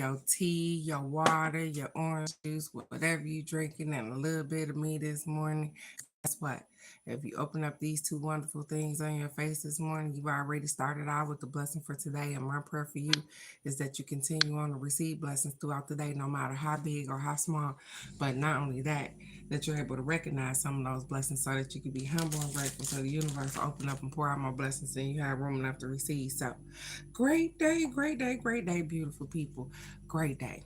your tea, your water, your orange juice, whatever you drinking, and a little bit of me this morning. Guess what? If you open up these two wonderful things on your face this morning, you've already started out with the blessing for today. And my prayer for you is that you continue on to receive blessings throughout the day, no matter how big or how small. But not only that, that you're able to recognize some of those blessings so that you can be humble and grateful so the universe will open up and pour out more blessings and you have room enough to receive. So, great day, great day, great day, beautiful people. Great day.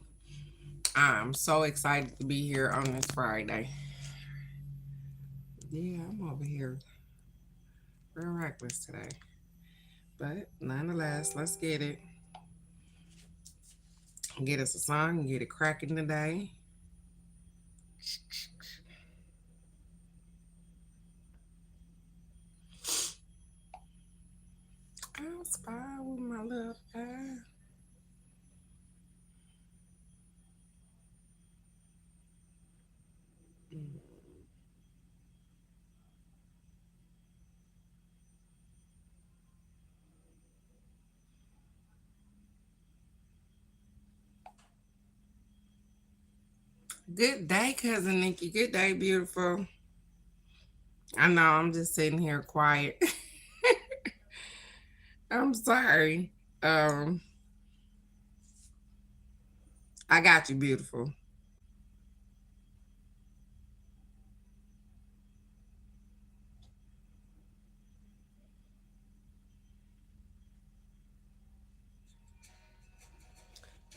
I'm so excited to be here on this Friday. Yeah, I'm over here real reckless today. But nonetheless, let's get it. Get us a song and get it cracking today. I'll spy with my love eye. Good day, cousin Nikki. Good day, beautiful. I know I'm just sitting here quiet. I'm sorry. Um, I got you, beautiful.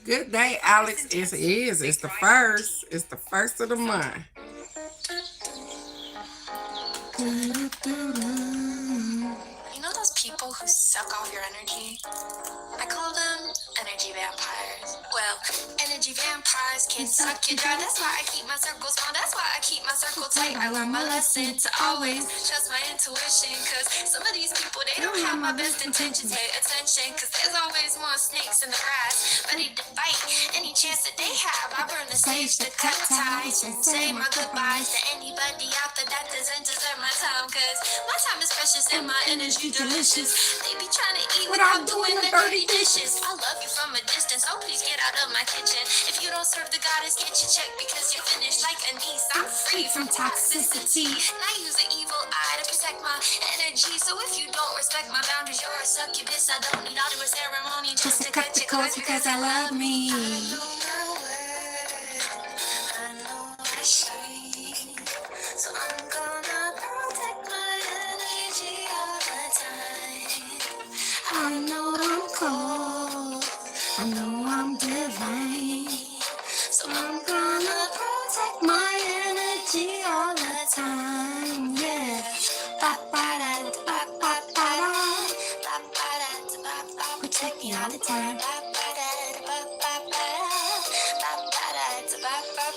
Good day, Alex. It is. It's the first. It's the first of the month. You know those people who suck off your energy? I call them energy vampires. Well, energy vampires can suck you dry. That's why I keep my circle small. That's why I keep my circle tight. I learned my lesson to always trust my intuition. Cause some of these people, they don't have my best intentions. Pay attention, cause there's always more snakes in the grass, ready to bite any chance that they have. I burn the sage to cut ties and say my goodbyes to anybody out there that doesn't deserve my time. Cause my time is precious and my energy delicious. They be trying to eat without doing the dirty dishes. I love you from a distance, oh please get out of my kitchen. If you don't serve the goddess, get your check because you're finished like a niece. I'm free from toxicity, and I use an evil eye to protect my energy. So if you don't respect my boundaries, you're a succubus. I don't need all the ceremony just to cut your cords because I love me. I know my worth, I know I shine, so I'm gonna protect my energy all the time. I know I'm cold, I know I'm divine, so I'm gonna protect my energy all the time. Yeah. Protect me all the time.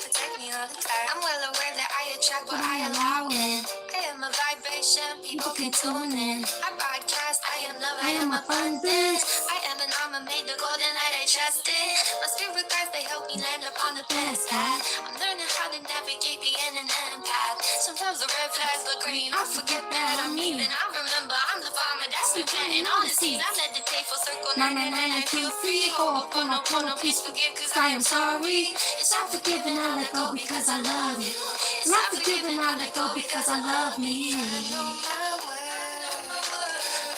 Protect me all the time. I'm well aware that I attract what I allow in. I am a vibration, people can tune in. I broadcast, I am love, I am abundance. I am an armor made the golden light, I trust it. My spirit guides, they help me land upon the best path. I'm learning how to navigate being an empath. Sometimes the red flags look green, I forget that I'm even. I remember I'm the farmer that's been planting all the seeds. I meditate for circle 999 and feel free. Ho'oponopono, please forgive cause I am sorry. It's not forgiving, I let go because I love you. It's not forgiving, I let go because I love me. I know my worth,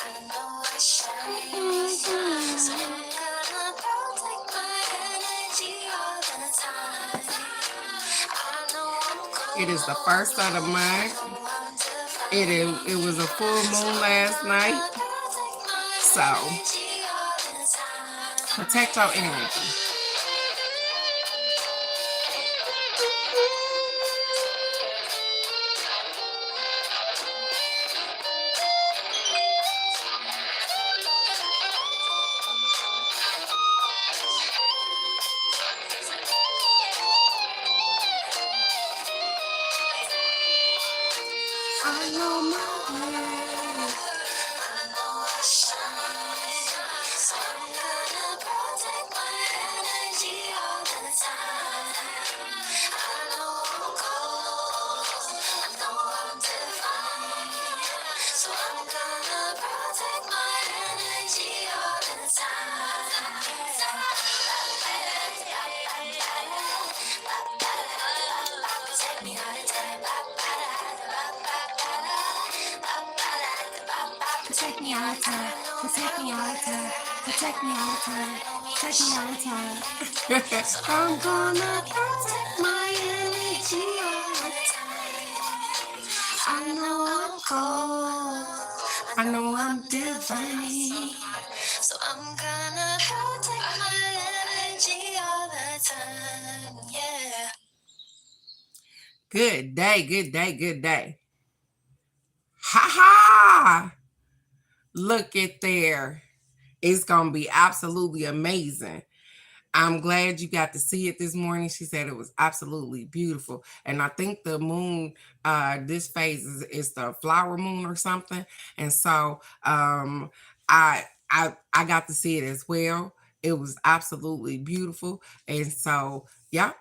I know I shine. So I'm gonna protect my energy all the time. I know I'm cold. It is the first of the month. It was a full moon last night. So protect your energy. I know my worth, I know I shine, so I'm gonna protect my energy all the time. I know I'm cold, I know I'm divine, so I'm gonna protect my energy all the time. protect me all the time, protect me all the time, protect me all the time, protect me all the time. I'm gonna protect my energy all the time. I know I'm cold, I know I'm divine, so I'm gonna protect my energy all the time. Yeah. Good day, good day, good day. Ha ha! Look at there. It's going to be absolutely amazing. I'm glad you got to see it this morning. She said it was absolutely beautiful. And I think the moon, this phase is the flower moon or something. And so I got to see it as well. It was absolutely beautiful. And so, yeah,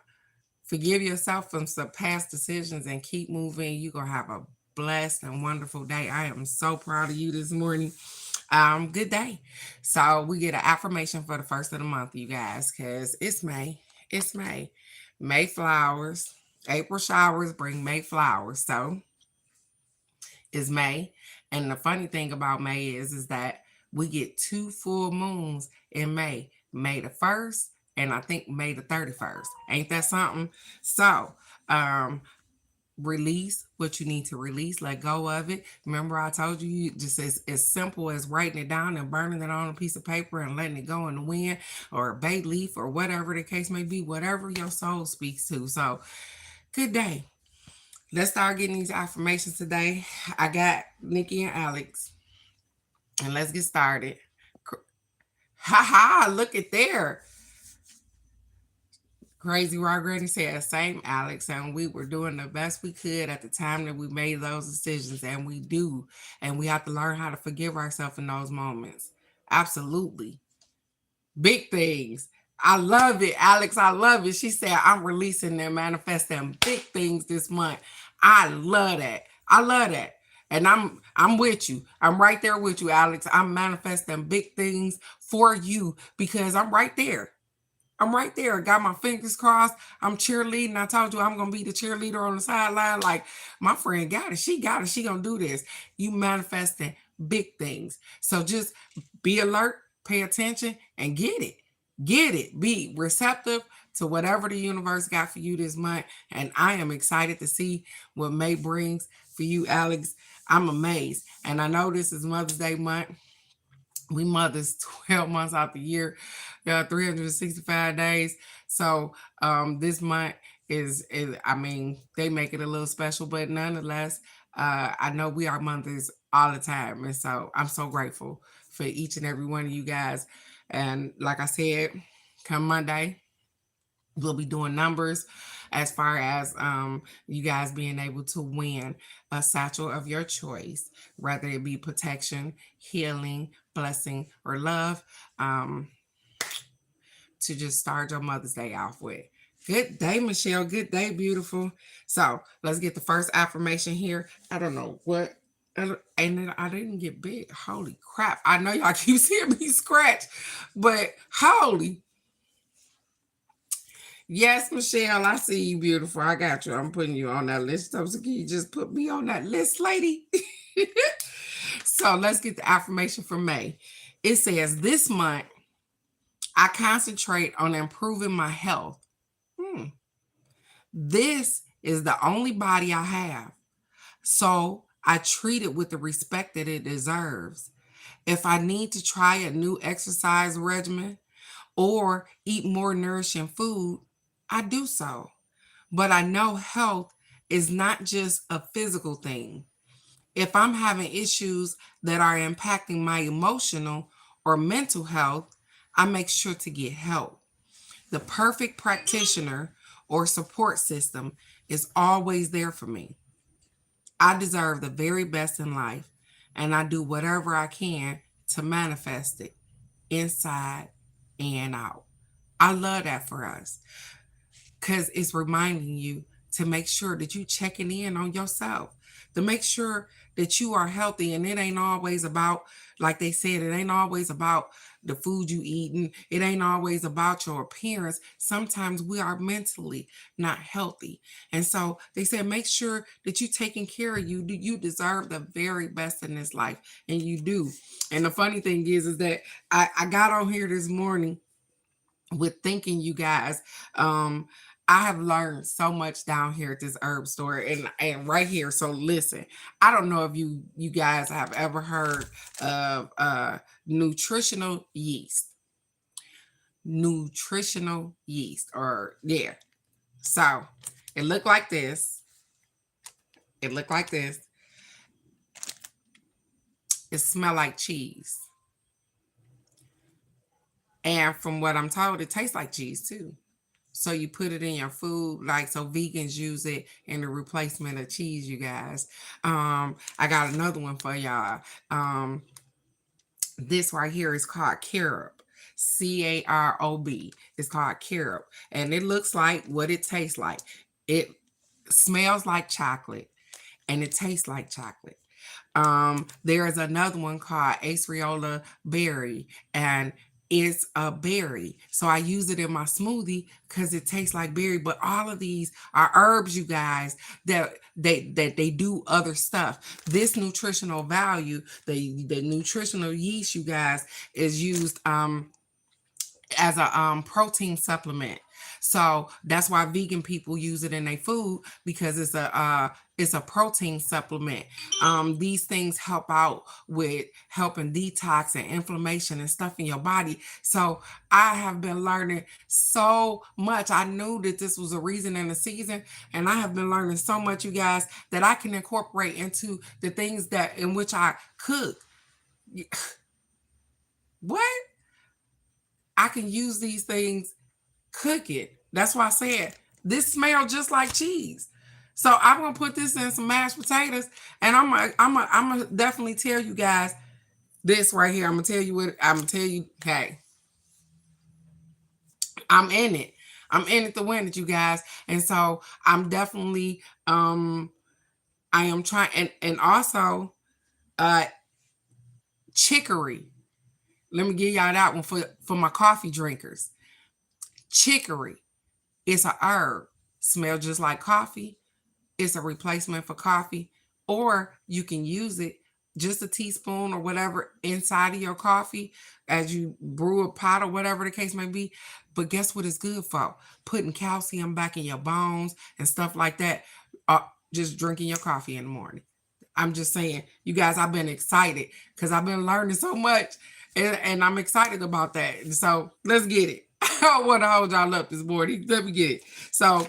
forgive yourself from some past decisions and keep moving. You're going to have a blessed and wonderful day. I am so proud of you this morning. Good day. So we get an affirmation for the first of the month, you guys, because it's May. It's May. May flowers. April showers bring May flowers. So it's May. And the funny thing about May is that we get 2 full moons in May. May the 1st and I think May the 31st. Ain't that something? So release what you need to release, let go of it. Remember, I told you just as simple as writing it down and burning it on a piece of paper and letting it go in the wind or a bay leaf or whatever the case may be, whatever your soul speaks to. So good day. Let's start getting these affirmations today. I got Nikki and Alex, and let's get started. Ha ha, look at there. Crazy Rock Granny said, same Alex, and we were doing the best we could at the time that we made those decisions, and we do. And we have to learn how to forgive ourselves in those moments. Absolutely. Big things. I love it, Alex. I love it. She said, I'm releasing and manifesting big things this month. I love that. I love that. And I'm with you. I'm right there with you, Alex. I'm manifesting big things for you because I'm right there. I'm right there. Got my fingers crossed. I'm cheerleading. I told you I'm going to be the cheerleader on the sideline. Like, my friend got it. She got it. She going to do this. You manifesting big things. So just be alert, pay attention, and get it. Get it. Be receptive to whatever the universe got for you this month. And I am excited to see what May brings for you, Alex. I'm amazed. And I know this is Mother's Day month. We mothers 12 months out the year, 365 days. So this month is, I mean, they make it a little special, but nonetheless, I know we are mothers all the time. And so I'm so grateful for each and every one of you guys. And like I said, come Monday, we'll be doing numbers as far as you guys being able to win a satchel of your choice, whether it be protection, healing, blessing, or love, to just start your Mother's Day off with. Good day, Michelle. Good day, beautiful. So let's get the first affirmation here. I don't know what. And I didn't get big. Holy crap. I know y'all keep seeing me scratch, but holy. Yes, Michelle, I see you, beautiful. I got you. I'm putting you on that list. So can you just put me on that list, lady? So let's get the affirmation for May. It says, this month, I concentrate on improving my health. This is the only body I have. So I treat it with the respect that it deserves. If I need to try a new exercise regimen or eat more nourishing food, I do so. But I know health is not just a physical thing. If I'm having issues that are impacting my emotional or mental health, I make sure to get help. The perfect practitioner or support system is always there for me. I deserve the very best in life, and I do whatever I can to manifest it inside and out. I love that for us because it's reminding you to make sure that you checking in on yourself, to make sure that you are healthy. And it ain't always about, like they said, it ain't always about the food you eating. It ain't always about your appearance. Sometimes we are mentally not healthy. And so they said, make sure that you're taking care of you. You deserve the very best in this life. And you do. And the funny thing is that I got on here this morning with thinking, you guys, I have learned so much down here at this herb store and right here. So listen, I don't know if you guys have ever heard of nutritional yeast. Nutritional yeast, or yeah. So it looked like this. It looked like this. It smelled like cheese. And from what I'm told, it tastes like cheese too. So you put it in your food, like, so vegans use it in the replacement of cheese, you guys. I got another one for y'all. This right here is called carob. C-A-R-O-B. It's called carob. And it looks like what it tastes like. It smells like chocolate and it tastes like chocolate. There is another one called Acerola berry, and it's a berry. So I use it in my smoothie because it tastes like berry. But all of these are herbs, you guys, that they do other stuff. This nutritional value, the nutritional yeast, you guys, is used as a protein supplement. So that's why vegan people use it in their food, because it's a protein supplement. These things help out with helping detox and inflammation and stuff in your body. So I have been learning so much. I knew that this was a reason and a season, and I have been learning so much, you guys, that I can incorporate into the things that in which I cook. What? I can use these things, cook it. That's why I said this smells just like cheese. So I'm gonna put this in some mashed potatoes, and I'm gonna definitely tell you guys this right here. I'm gonna tell you what I'm gonna tell you. Hey, I'm in it. I'm in it to win it, you guys. And so I'm definitely I am trying, and also chicory. Let me give y'all that one for my coffee drinkers. Chicory. It's a herb. Smell just like coffee. It's a replacement for coffee. Or you can use it, just a teaspoon or whatever, inside of your coffee as you brew a pot or whatever the case may be. But guess what it's good for? Putting calcium back in your bones and stuff like that. Just drinking your coffee in the morning. I'm just saying, you guys, I've been excited because I've been learning so much. And I'm excited about that. And so let's get it. I don't want to hold y'all up this morning. Let me get it. So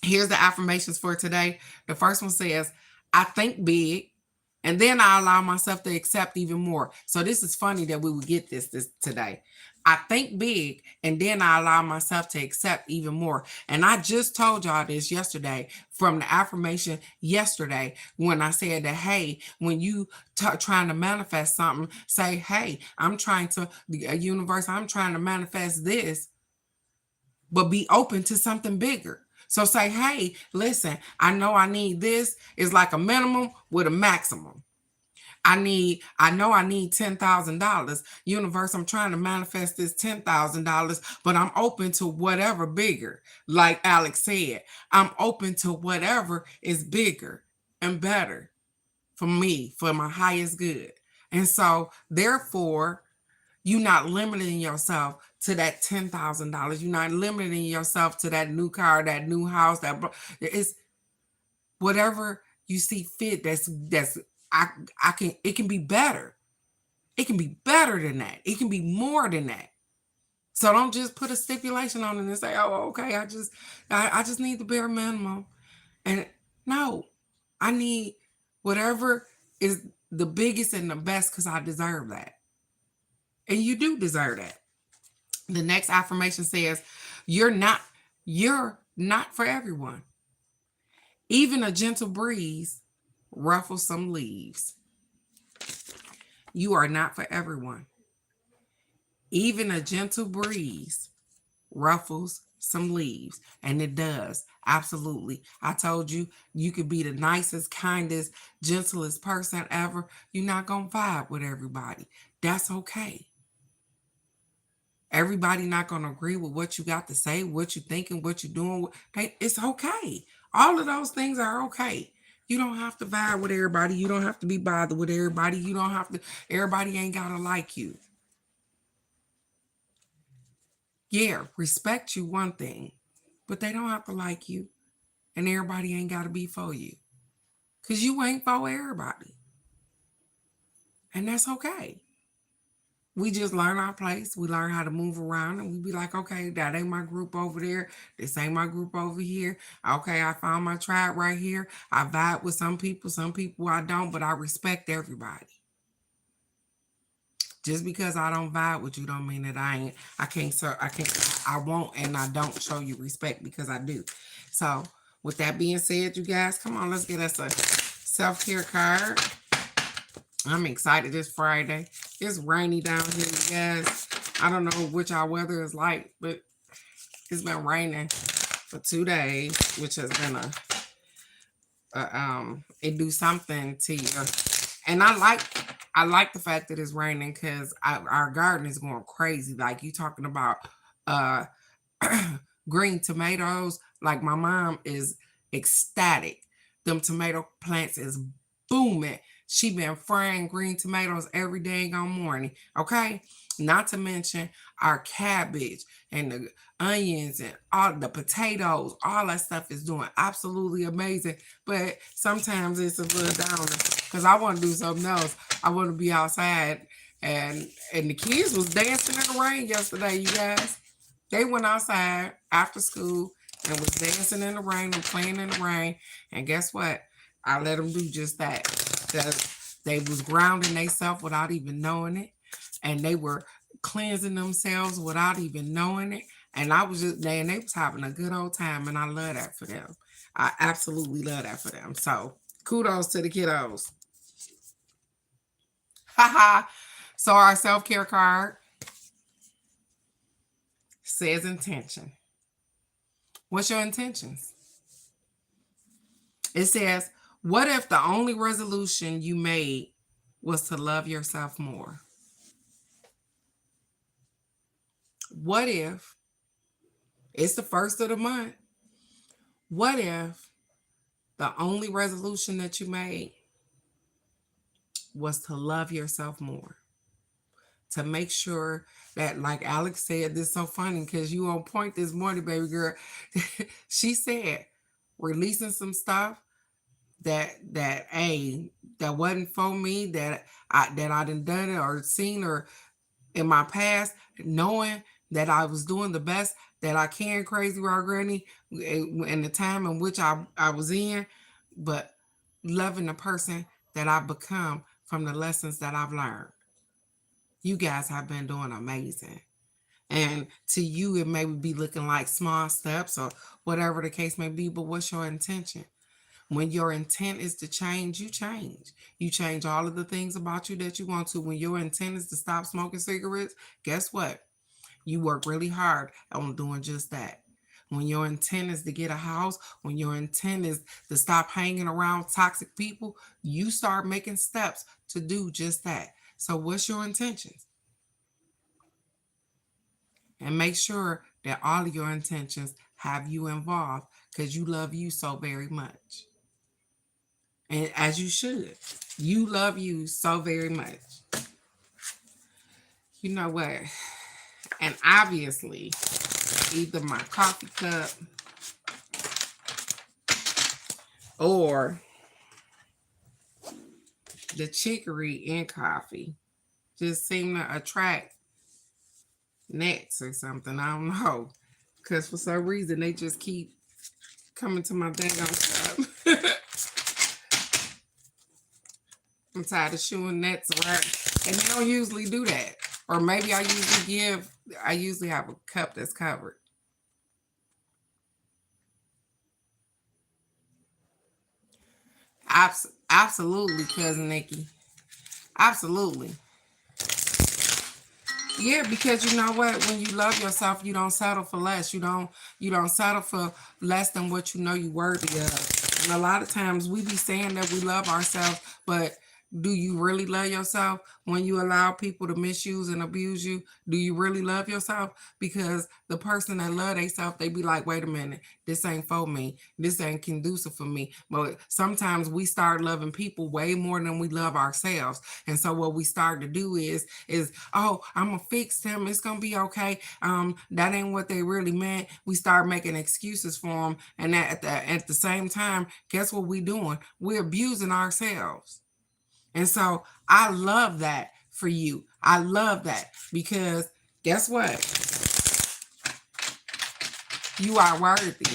here's the affirmations for today. The first one says, I think big, and then I allow myself to accept even more. So this is funny that we would get this today. I think big, and then I allow myself to accept even more. And I just told y'all this yesterday from the affirmation yesterday when I said that, hey, when you trying to manifest something, say, hey, I'm trying to, the universe, I'm trying to manifest this, but be open to something bigger. So say, hey, listen, I know I need this. It's like a minimum with a maximum. I know I need $10,000. Universe, I'm trying to manifest this $10,000, but I'm open to whatever bigger. Like Alex said, I'm open to whatever is bigger and better for me, for my highest good. And so therefore, you're not limiting yourself to that $10,000. You're not limiting yourself to that new car, that new house, that it's whatever you see fit. It can be better. It can be better than that. It can be more than that. So don't just put a stipulation on it and say, oh, okay, I just need the bare minimum. And no, I need whatever is the biggest and the best because I deserve that. And you do deserve that. The next affirmation says, you're not for everyone. Even a gentle breeze ruffles some leaves. You are not for everyone. Even a gentle breeze ruffles some leaves. And it does. Absolutely. I told you, you could be the nicest, kindest, gentlest person ever. You're not going to vibe with everybody. That's okay. Everybody not going to agree with what you got to say, what you thinking, what you're doing. It's okay. All of those things are okay. You don't have to vibe with everybody. You don't have to be bothered with everybody. You don't have to, everybody ain't got to like you. Yeah, respect you one thing, but they don't have to like you. And everybody ain't got to be for you. Because you ain't for everybody. And that's okay. We just learn our place. We learn how to move around, and we be like, okay, that ain't my group over there. This ain't my group over here. Okay, I found my tribe right here. I vibe with some people I don't, but I respect everybody. Just because I don't vibe with you don't mean that I won't and I don't show you respect, because I do. So with that being said, you guys, come on, let's get us a self-care card. I'm excited this Friday. It's rainy down here, you guys. I don't know what our weather is like, but it's been raining for 2 days, which has been it do something to you. And I like the fact that it's raining, because our garden is going crazy. Like, you talking about green tomatoes. Like, my mom is ecstatic. Them tomato plants is booming. She been frying green tomatoes every dang on morning. Okay. Not to mention our cabbage and the onions and all the potatoes. All that stuff is doing absolutely amazing. But sometimes it's a little down, because I want to do something else. I want to be outside. And the kids was dancing in the rain yesterday, you guys. They went outside after school and was dancing in the rain and playing in the rain. And guess what? I let them do just that. They was grounding themselves without even knowing it. And they were cleansing themselves without even knowing it. And I was just there, and they was having a good old time. And I love that for them. I absolutely love that for them. So kudos to the kiddos. Haha. So our self-care card says intention. What's your intentions? It says, what if the only resolution you made was to love yourself more? What if it's the first of the month? What if the only resolution that you made was to love yourself more? To make sure that, like Alex said, this is so funny because you on point this morning, baby girl. She said, releasing some stuff that wasn't for me, that I done it or seen or in my past, knowing that I was doing the best that I can, Crazy Rock Granny, in the time in which I was in, but loving the person that I've become from the lessons that I've learned. You guys have been doing amazing. And to you, it may be looking like small steps or whatever the case may be, but what's your intention? When your intent is to change, you change. You change all of the things about you that you want to. When your intent is to stop smoking cigarettes, guess what? You work really hard on doing just that. When your intent is to get a house, when your intent is to stop hanging around toxic people, you start making steps to do just that. So what's your intentions? And make sure that all of your intentions have you involved, because you love you so very much. And as you should. You love you so very much. You know what? And obviously, either my coffee cup or the chicory in coffee just seem to attract nets or something. I don't know. Because for some reason, they just keep coming to my dang on stuff. I'm tired of shooing nets around. And they don't usually do that. Or maybe I usually have a cup that's covered. Absolutely, Cousin Nikki. Absolutely. Yeah, because you know what? When you love yourself, you don't settle for less. You don't settle for less than what you know you're worthy of. And a lot of times we be saying that we love ourselves, but Do you really love yourself when you allow people to misuse and abuse you? Do you really love yourself? Because the person that love themselves, they be like, wait a minute, this ain't for me. This ain't conducive for me. But sometimes we start loving people way more than we love ourselves. And so what we start to do is, oh, I'm gonna fix them. It's gonna be okay. That ain't what they really meant. We start making excuses for them. And at the same time, guess what we doing? We're abusing ourselves. And so I love that for you. I love that because guess what? You are worthy.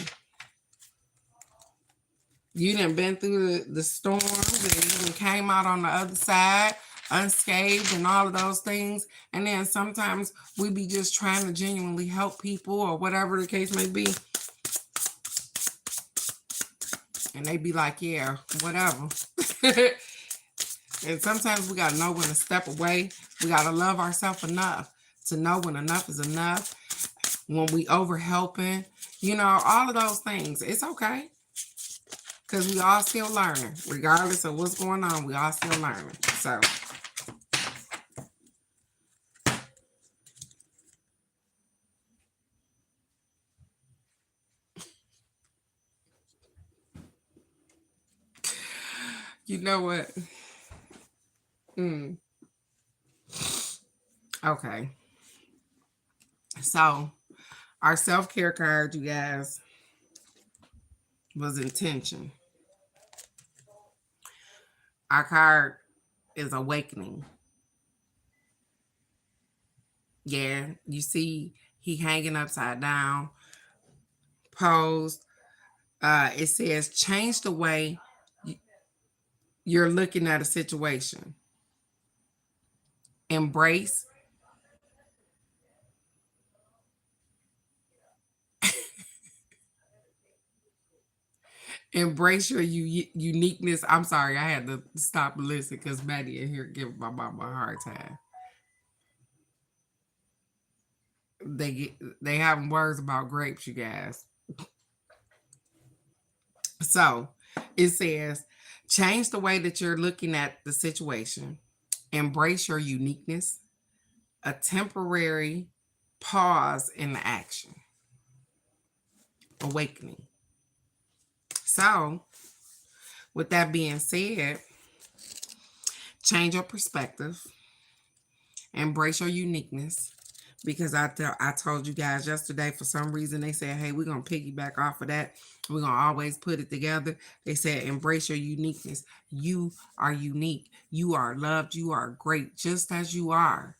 You done been through the storms and you done came out on the other side unscathed and all of those things. And then sometimes we be just trying to genuinely help people or whatever the case may be. And they be like, yeah, whatever. And sometimes we got to know when to step away. We got to love ourselves enough to know when enough is enough. When we over helping, all of those things. It's okay. Because we all still learning. Regardless of what's going on, we all still learning. So. You know what? Okay. So, our self-care card, you guys, was intention. Our card is awakening. Yeah, you see he hanging upside down, posed. It says change the way you're looking at a situation. Embrace. Embrace your uniqueness. I'm sorry, I had to stop and listen because Maddie in here giving my mama a hard time. They having words about grapes, you guys. So it says change the way that you're looking at the situation. Embrace your uniqueness. A temporary pause in the action. Awakening. So, with that being said, change your perspective. Embrace your uniqueness. Because I told you guys yesterday, for some reason, they said, hey, we're going to piggyback off of that. We're going to always put it together. They said, embrace your uniqueness. You are unique. You are loved. You are great, just as you are.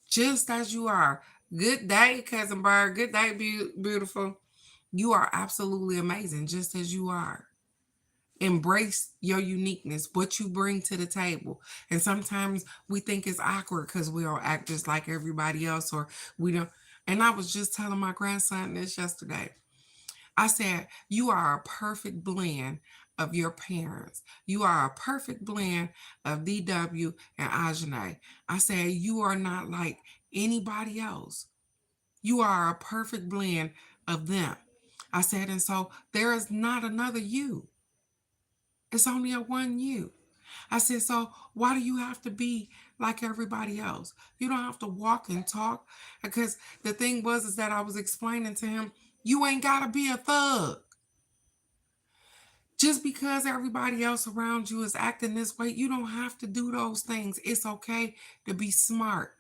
Just as you are. Good day, Cousin Bird. Good day, beautiful. You are absolutely amazing, just as you are. Embrace your uniqueness, what you bring to the table. And sometimes we think it's awkward because we don't act just like everybody else, or we don't. And I was just telling my grandson this yesterday. I said, you are a perfect blend of your parents. You are a perfect blend of DW and Ajane. I said, you are not like anybody else. You are a perfect blend of them. I said, and so there is not another you. It's only a one you. I said, so why do you have to be like everybody else? You don't have to walk and talk. Because the thing is that I was explaining to him, you ain't got to be a thug. Just because everybody else around you is acting this way, you don't have to do those things. It's okay to be smart.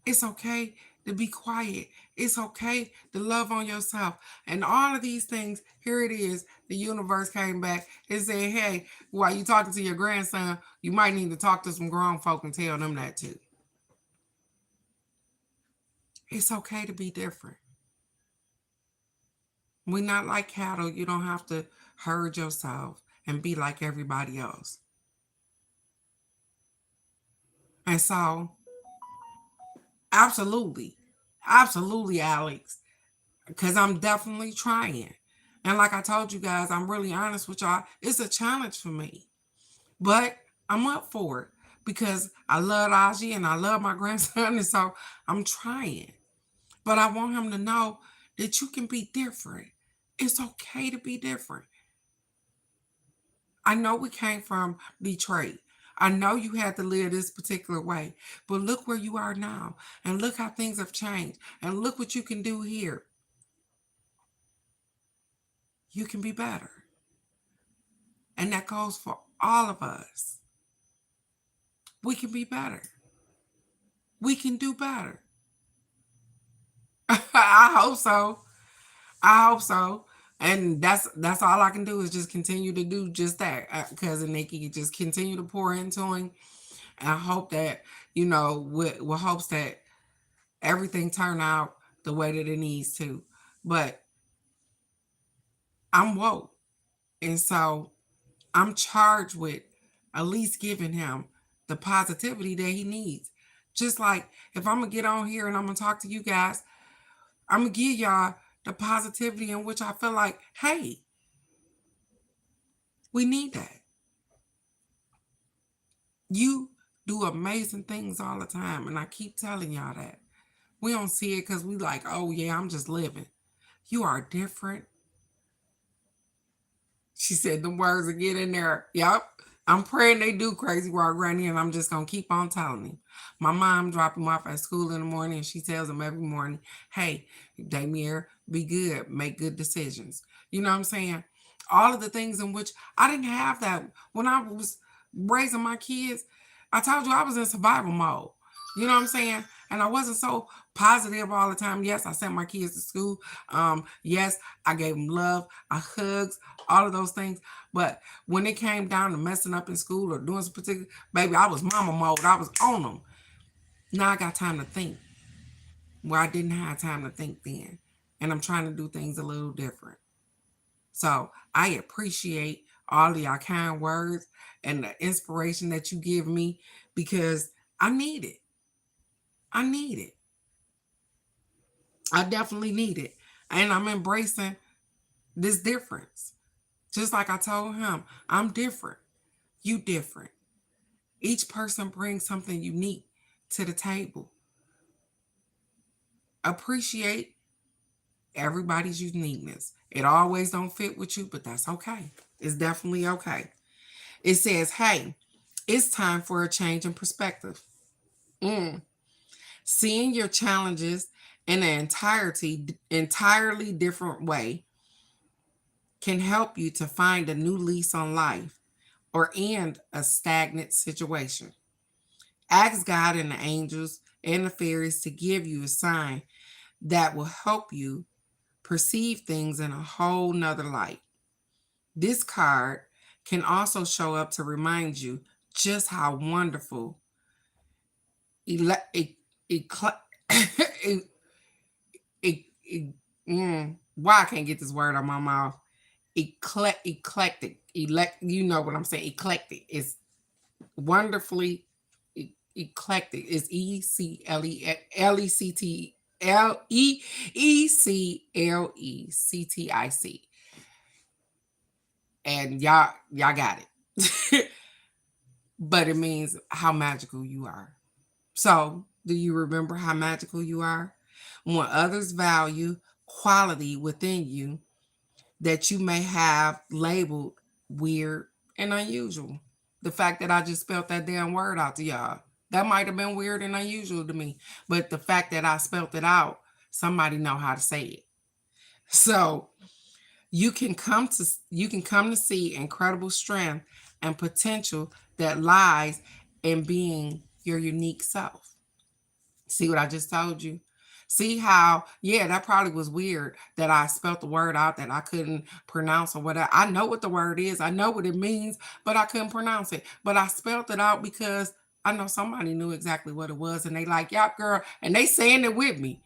It's okay to be quiet. It's okay to love on yourself. And all of these things, here it is. The universe came back and said, hey, while you talking to your grandson, you might need to talk to some grown folk and tell them that too. It's okay to be different. We're not like cattle. You don't have to herd yourself and be like everybody else. And so, absolutely, Alex, because I'm definitely trying. And like I told you guys, I'm really honest with y'all. It's a challenge for me, but I'm up for it because I love Aji and I love my grandson. And so I'm trying, but I want him to know that you can be different. It's okay to be different. I know we came from Detroit. I know you had to live this particular way, but look where you are now, and look how things have changed, and look what you can do here. You can be better. And that goes for all of us. We can be better. We can do better. I hope so. I hope so. And that's all I can do is just continue to do just that. Cousin Nikki, just continue to pour into him. And I hope that, with hopes that everything turn out the way that it needs to. But I'm woke. And so I'm charged with at least giving him the positivity that he needs. Just like if I'm going to get on here and I'm going to talk to you guys, I'm going to give y'all the positivity in which I feel like, hey, we need that. You do amazing things all the time. And I keep telling y'all that. We don't see it because we like, oh yeah, I'm just living. You are different. She said the words again in there. Yep. I'm praying they do Crazy World Granny, and I'm just going to keep on telling him. My mom dropped him off at school in the morning, and she tells him every morning, hey, Damier, be good, make good decisions. You know what I'm saying? All of the things in which I didn't have that when I was raising my kids. I told you I was in survival mode. You know what I'm saying? And I wasn't so positive all the time. Yes, I sent my kids to school. Yes, I gave them love, hugs, all of those things. But when it came down to messing up in school or doing some particular, baby, I was mama mode. I was on them. Now I got time to think. Well, I didn't have time to think then. And I'm trying to do things a little different. So I appreciate all of y'all kind words and the inspiration that you give me because I need it. I need it. I definitely need it. And I'm embracing this difference. Just like I told him, I'm different. You different. Each person brings something unique to the table. Appreciate everybody's uniqueness. It always don't fit with you, but that's okay. It's definitely okay. It says, hey, it's time for a change in perspective. Seeing your challenges in an entirely different way can help you to find a new lease on life or end a stagnant situation. Ask God and the angels and the fairies to give you a sign that will help you perceive things in a whole nother light. This card can also show up to remind you just how wonderful why I can't get this word on my mouth. Eclectic. You know what I'm saying? Eclectic. It's wonderfully eclectic. It's ECLECTIC. And y'all got it. But it means how magical you are. So, do you remember how magical you are? When others value quality within you that you may have labeled weird and unusual. The fact that I just spelled that damn word out to y'all, that might have been weird and unusual to me. But the fact that I spelled it out, somebody know how to say it. So you can come to see incredible strength and potential that lies in being your unique self. See what I just told you? See how, yeah, that probably was weird that I spelt the word out that I couldn't pronounce or whatever. I know what the word is. I know what it means, but I couldn't pronounce it. But I spelt it out because I know somebody knew exactly what it was. And they like, yeah, girl. And they saying it with me.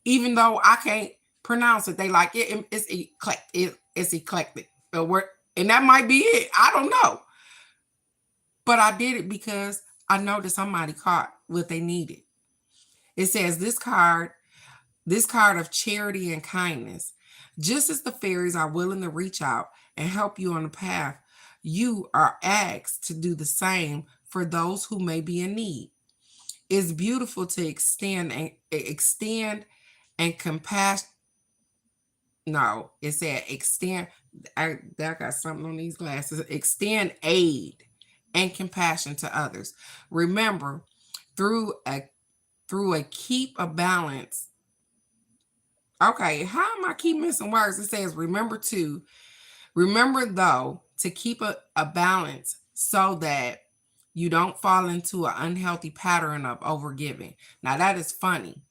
Even though I can't pronounce it, they like, it's eclectic. It's eclectic. And that might be it. I don't know. But I did it because I know that somebody caught what they needed. It says this card of charity and kindness, just as the fairies are willing to reach out and help you on the path, you are asked to do the same for those who may be in need. It's beautiful to extend and compassion. No, it said extend. I got something on these glasses. Extend aid and compassion to others. Remember, through a keep a balance. Okay, how am I keep missing words? It says remember though to keep a balance so that you don't fall into an unhealthy pattern of overgiving. Now that is funny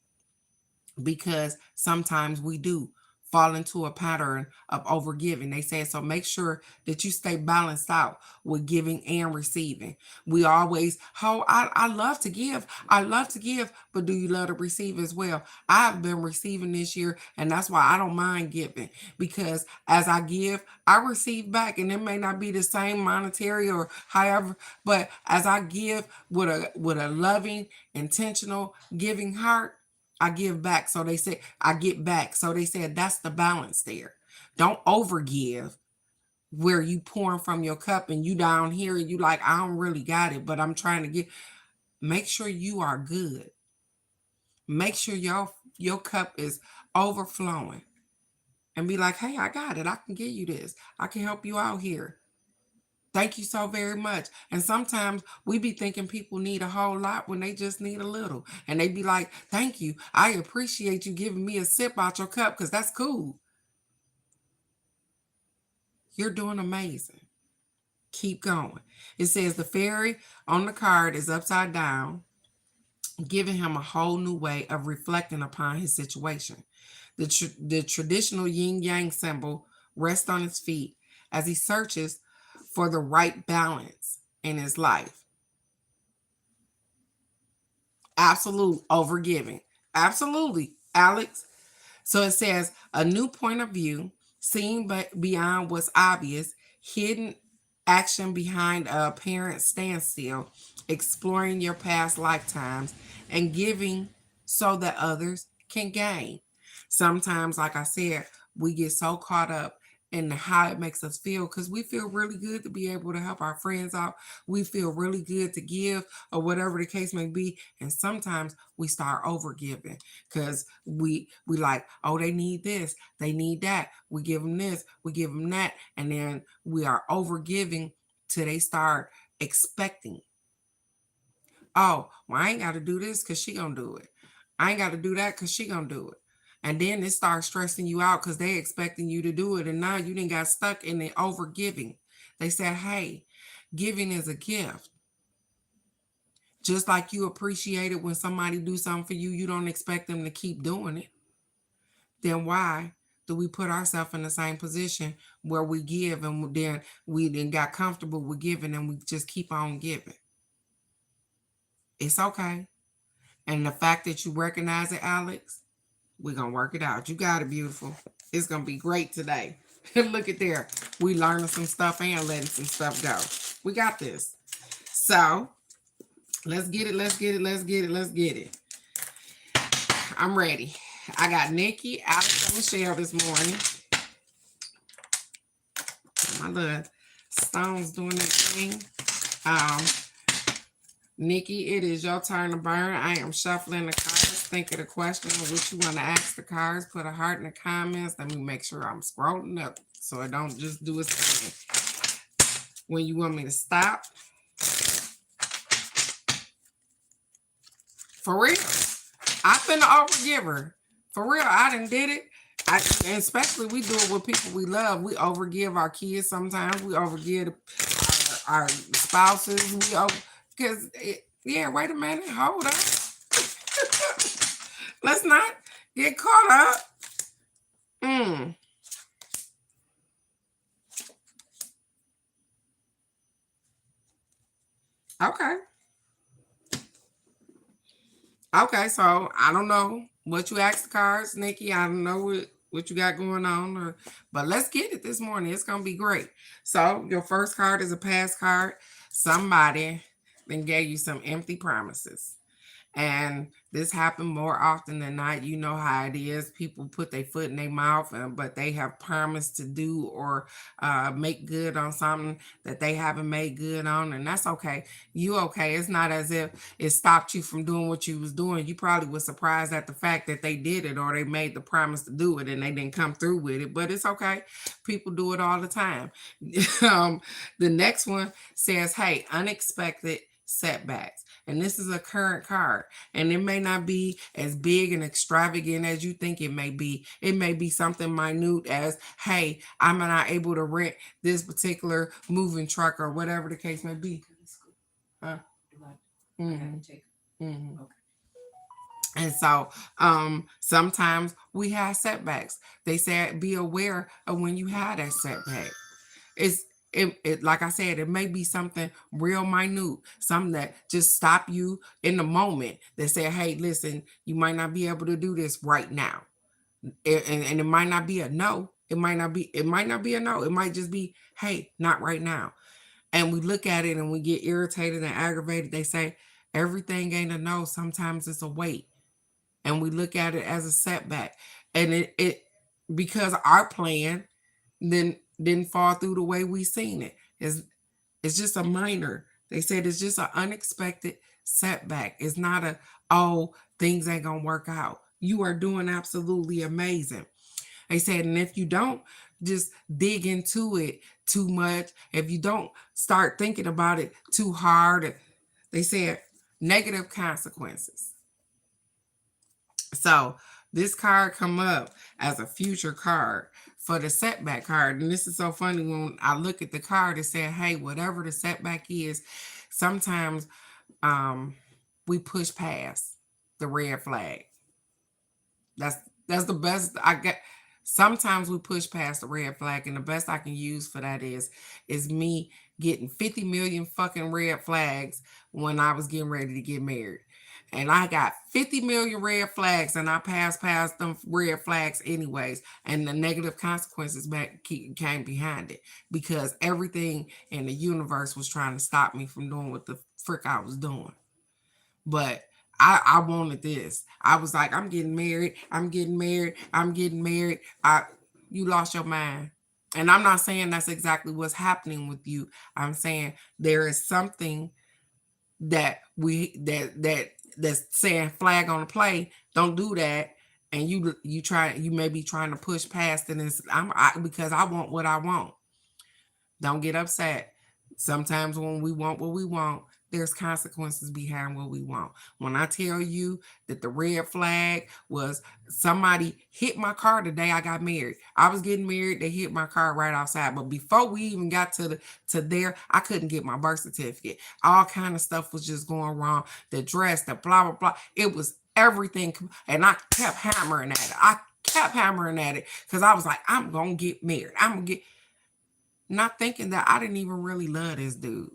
because sometimes we do fall into a pattern of overgiving. They say so make sure that you stay balanced out with giving and receiving. We always, I love to give. I love to give, but do you love to receive as well? I've been receiving this year, and that's why I don't mind giving, because as I give, I receive back, and it may not be the same monetary or however, but as I give with a loving, intentional, giving heart, I give back. So they said, I get back. So they said, that's the balance there. Don't overgive where you pouring from your cup and you down here and you like, I don't really got it, but I'm trying to get. Make sure you are good. Make sure your cup is overflowing and be like, hey, I got it. I can give you this. I can help you out here. Thank you so very much. And sometimes we be thinking people need a whole lot when they just need a little. And they be like, thank you. I appreciate you giving me a sip out your cup because that's cool. You're doing amazing. Keep going. It says the fairy on the card is upside down, giving him a whole new way of reflecting upon his situation. The traditional yin yang symbol rests on his feet as he searches for the right balance in his life. Absolute overgiving. Absolutely, Alex. So it says a new point of view, seeing beyond what's obvious, hidden action behind a apparent standstill, exploring your past lifetimes, and giving so that others can gain. Sometimes, like I said, we get so caught up in how it makes us feel because we feel really good to be able to help our friends out. We feel really good to give or whatever the case may be. And sometimes we start over giving because we like, oh, they need this, they need that. We give them this, we give them that. And then we are over giving till they start expecting. Oh, well, I ain't got to do this because she gonna do it. I ain't got to do that because she gonna do it. And then it starts stressing you out because they expecting you to do it. And now you didn't got stuck in the over giving. They said, hey, giving is a gift. Just like you appreciate it when somebody do something for you, you don't expect them to keep doing it. Then why do we put ourselves in the same position where we give and then we then got comfortable with giving and we just keep on giving? It's okay. And the fact that you recognize it, Alex, we're going to work it out. You got it, beautiful. It's going to be great today. Look at there. We learning some stuff and letting some stuff go. We got this. So let's get it. Let's get it. Let's get it. Let's get it. I'm ready. I got Nikki, Alex, and Michelle this morning. My little stones doing that thing. Nikki, it is your turn to burn. I am shuffling the cards. Think of the question of what you want to ask the cards. Put a heart in the comments. Let me make sure I'm scrolling up so I don't just do a thing. When you want me to stop. For real. I've been an overgiver. For real, I done did it. And especially we do it with people we love. We overgive our kids sometimes. We overgive our spouses. Because, yeah, wait a minute. Hold up. Let's not get caught up. Okay. Okay, so I don't know what you asked the cards, Nikki. I don't know what you got going on, but let's get it this morning. It's going to be great. So your first card is a past card. Somebody then gave you some empty promises. And this happened more often than not. You know how it is. People put their foot in their mouth, but they have promised to do or make good on something that they haven't made good on, and that's okay. You okay? It's not as if it stopped you from doing what you was doing. You probably was surprised at the fact that they did it or they made the promise to do it and they didn't come through with it. But it's okay. People do it all the time. The next one says, "Hey, unexpected setbacks." And this is a current card. And it may not be as big and extravagant as you think it may be. It may be something minute as, hey, I'm not able to rent this particular moving truck or whatever the case may be. Huh? Mm-hmm. Mm-hmm. Okay. And so sometimes we have setbacks. They said be aware of when you have that setback. It like I said, it may be something real minute, something that just stop you in the moment that say, hey, listen, you might not be able to do this right now. And it might not be a no. It might not be a no. It might just be, hey, not right now. And we look at it and we get irritated and aggravated. They say everything ain't a no. Sometimes it's a wait. And we look at it as a setback. And it because our plan didn't fall through the way we seen it. It's just a minor. They said it's just an unexpected setback. It's not a, oh, things ain't gonna work out. You are doing absolutely amazing. They said, and if you don't just dig into it too much, if you don't start thinking about it too hard, they said negative consequences. So this card come up as a future card for the setback card. And this is so funny when I look at the card, it said, hey, whatever the setback is, sometimes we push past the red flag. That's the best I get. Sometimes we push past the red flag, and the best I can use for that is me getting 50 million fucking red flags when I was getting ready to get married. And I got 50 million red flags and I passed past them red flags anyways. And the negative consequences came behind it because everything in the universe was trying to stop me from doing what the frick I was doing. But I wanted this. I was like, I'm getting married. You lost your mind. And I'm not saying that's exactly what's happening with you. I'm saying there is something that that's saying flag on the play. Don't do that. And you may be trying to push past it. And because I want what I want. Don't get upset. Sometimes when we want what we want, there's consequences behind what we want. When I tell you that the red flag was somebody hit my car the day I got married. I was getting married, they hit my car right outside. But before we even got to there, I couldn't get my birth certificate. All kind of stuff was just going wrong. The dress, the blah, blah, blah. It was everything. And I kept hammering at it. Because I was like, I'm going to get married. I'm going to get... Not thinking that I didn't even really love this dude.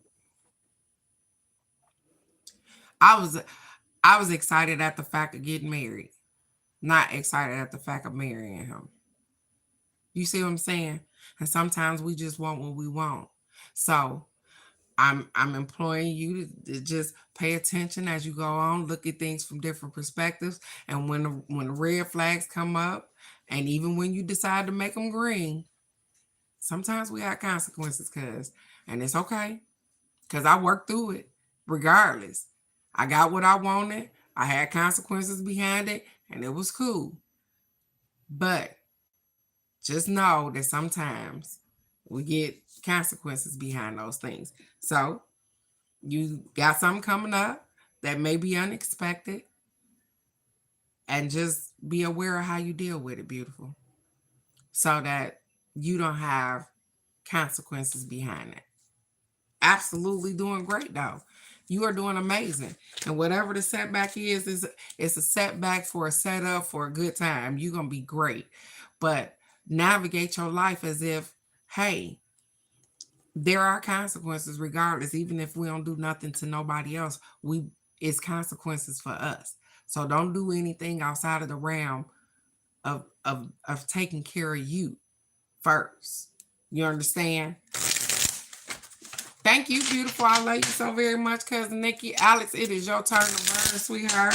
I was excited at the fact of getting married, not excited at the fact of marrying him. You see what I'm saying? And sometimes we just want what we want. So I'm imploring you to just pay attention as you go on, look at things from different perspectives. And when the red flags come up, and even when you decide to make them green, sometimes we have consequences, and it's okay, because I worked through it regardless. I got what I wanted. I had consequences behind it, and it was cool. But just know that sometimes we get consequences behind those things. So you got something coming up that may be unexpected, and just be aware of how you deal with it, beautiful, so that you don't have consequences behind it. Absolutely doing great though. You are doing amazing. And whatever the setback is it's a setback for a setup for a good time. You're going to be great. But navigate your life as if, hey, there are consequences regardless. Even if we don't do nothing to nobody else, it's consequences for us. So don't do anything outside of the realm of taking care of you first. You understand? Thank you, beautiful. I love you so very much, cousin Nikki. Alex, it is your turn to burn, sweetheart.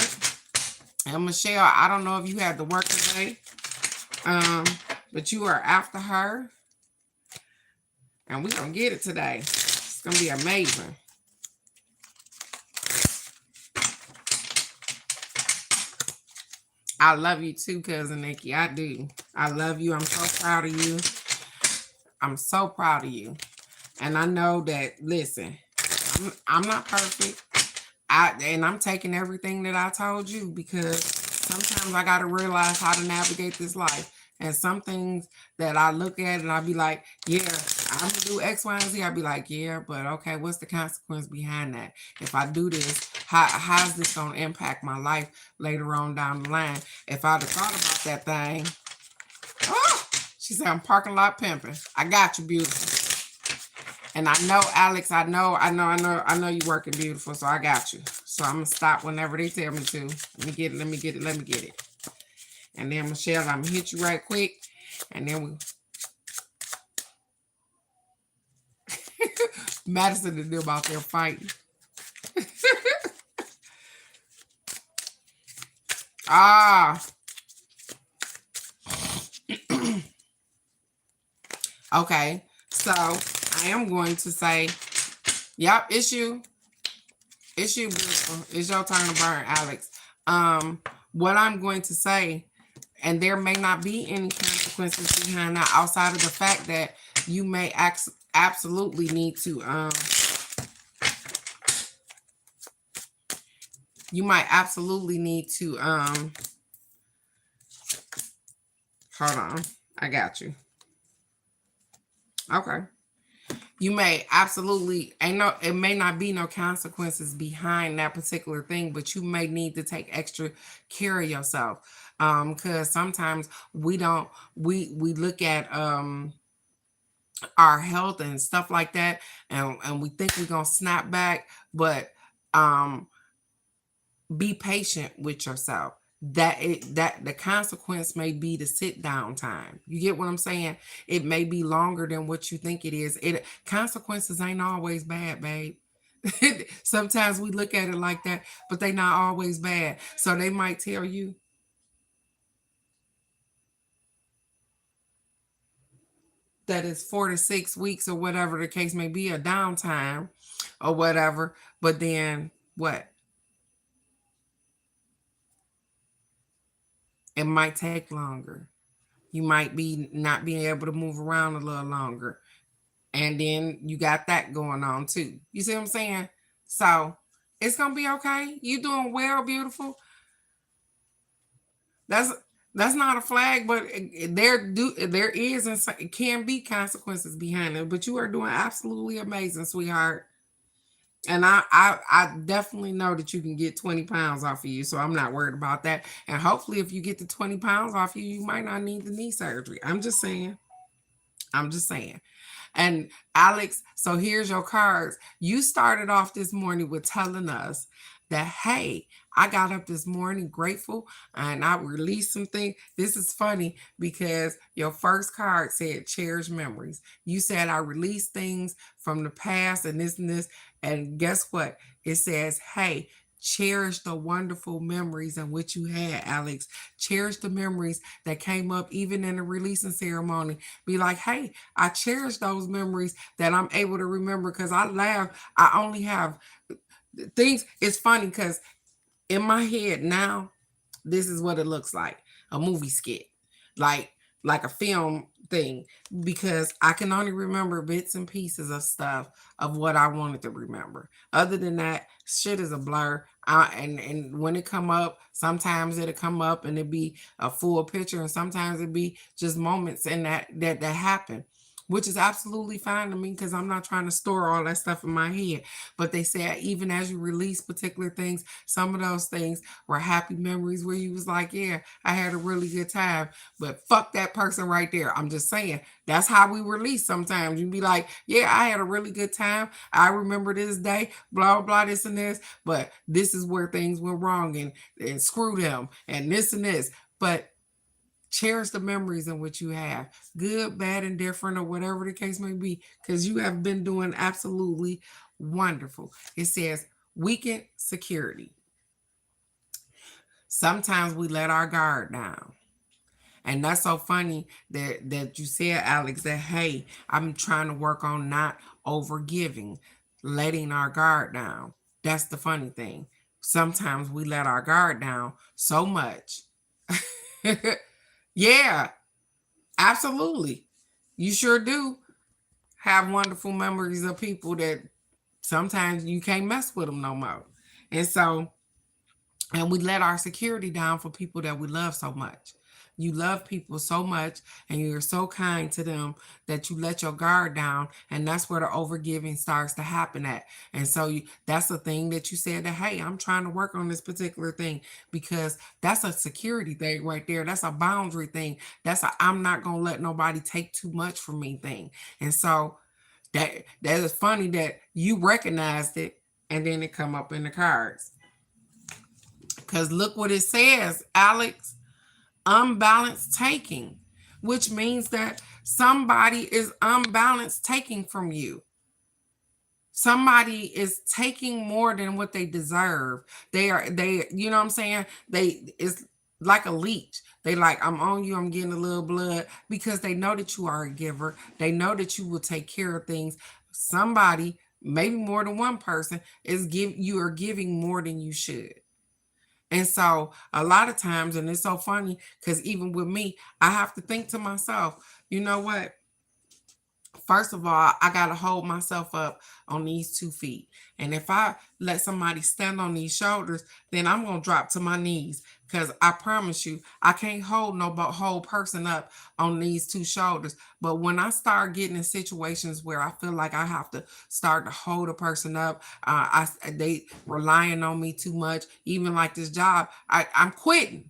And Michelle, I don't know if you had to work today, but you are after her. And we're going to get it today. It's going to be amazing. I love you too, cousin Nikki. I do. I love you. I'm so proud of you. I'm so proud of you. And I know that, listen, I'm not perfect. And I'm taking everything that I told you, because sometimes I got to realize how to navigate this life. And some things that I look at and I'll be like, yeah, I'm going to do X, Y, and Z. I'll be like, yeah, but okay, what's the consequence behind that? If I do this, how's this going to impact my life later on down the line? If I'd have thought about that thing, oh, she said, I'm parking lot pimping. I got you, beautiful. And I know, Alex, I know you're working, beautiful, so I got you. So I'm going to stop whenever they tell me to. Let me get it. And then, Michelle, I'm going to hit you right quick. And then we... Madison to do about their fighting. Okay, so I am going to say, yep, it's you. It's you, beautiful. It's your turn to burn, Alex. What I'm going to say, and there may not be any consequences behind that outside of the fact that you may absolutely need to, hold on. I got you. Okay. You may absolutely, it may not be no consequences behind that particular thing, but you may need to take extra care of yourself. Because sometimes we look at our health and stuff like that, and we think we're gonna snap back, but be patient with yourself. That the consequence may be the sit down time. You get what I'm saying? It may be longer than what you think it is. Consequences ain't always bad, babe. Sometimes we look at it like that, but they not always bad. So they might tell you that it's 4 to 6 weeks or whatever the case may be, a downtime or whatever. But then what? It might take longer. You might be not being able to move around a little longer. And then you got that going on too. You see what I'm saying? So it's going to be okay. You doing well, beautiful. That's not a flag, but there is and it can be consequences behind it. But you are doing absolutely amazing, sweetheart. And I definitely know that you can get 20 pounds off of you, so I'm not worried about that. And hopefully if you get the 20 pounds off you, you might not need the knee surgery. I'm just saying. And Alex, so here's your cards. You started off this morning with telling us that, hey, I got up this morning grateful and I released some things. This is funny because your first card said cherish memories. You said I released things from the past and this and this. And guess what? It says, hey, cherish the wonderful memories in which you had, Alex. Cherish the memories that came up even in the releasing ceremony. Be like, hey, I cherish those memories that I'm able to remember because I laugh. I only have things. It's funny because in my head now, this is what it looks like. A movie skit. Like a film thing, because I can only remember bits and pieces of stuff of what I wanted to remember. Other than that, shit is a blur. And when it come up, sometimes it'll come up and it'll be a full picture, and sometimes it'll be just moments in that happen, which is absolutely fine to me because I'm not trying to store all that stuff in my head. But they say even as you release particular things, some of those things were happy memories where you was like, yeah, I had a really good time, but fuck that person right there. I'm just saying, that's how we release sometimes. You be like, yeah, I had a really good time. I remember this day, blah, blah, this and this, but this is where things went wrong and screw them and this and this. But Cherish the memories in which you have, good, bad, and different, or whatever the case may be, because you have been doing absolutely wonderful. It says weakened security. Sometimes we let our guard down. And that's so funny that you said, Alex, that hey, I'm trying to work on not over giving, letting our guard down. That's the funny thing. Sometimes we let our guard down so much. Yeah, absolutely. You sure do have wonderful memories of people that sometimes you can't mess with them no more. And so, and we let our security down for people that we love so much. You love people so much and you're so kind to them that you let your guard down, and that's where the overgiving starts to happen at. And so that's the thing that you said that, hey, I'm trying to work on this particular thing, because that's a security thing right there. That's a boundary thing. That's a I'm not going to let nobody take too much from me thing. And so that is funny that you recognized it and then it come up in the cards. Because look what it says, Alex. Unbalanced taking, which means that somebody is unbalanced taking from you. Somebody is taking more than what they deserve. They, you know what I'm saying? It's like a leech. They like, I'm on you, I'm getting a little blood, because they know that you are a giver. They know that you will take care of things. Somebody, maybe more than one person, you are giving more than you should. And so a lot of times, and it's so funny because even with me, I have to think to myself, you know what? First of all, I got to hold myself up on these 2 feet. And if I let somebody stand on these shoulders, then I'm going to drop to my knees, because I promise you, I can't hold no whole person up on these 2 shoulders. But when I start getting in situations where I feel like I have to start to hold a person up, they relying on me too much, even like this job, I'm quitting.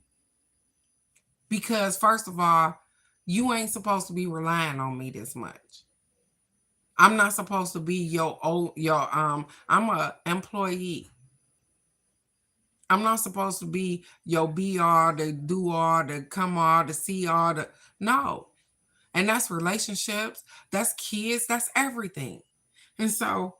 Because first of all, you ain't supposed to be relying on me this much. I'm not supposed to be I'm a employee. I'm not supposed to be your be all, the do all, the come all, the see all, no. And that's relationships, that's kids, that's everything. And so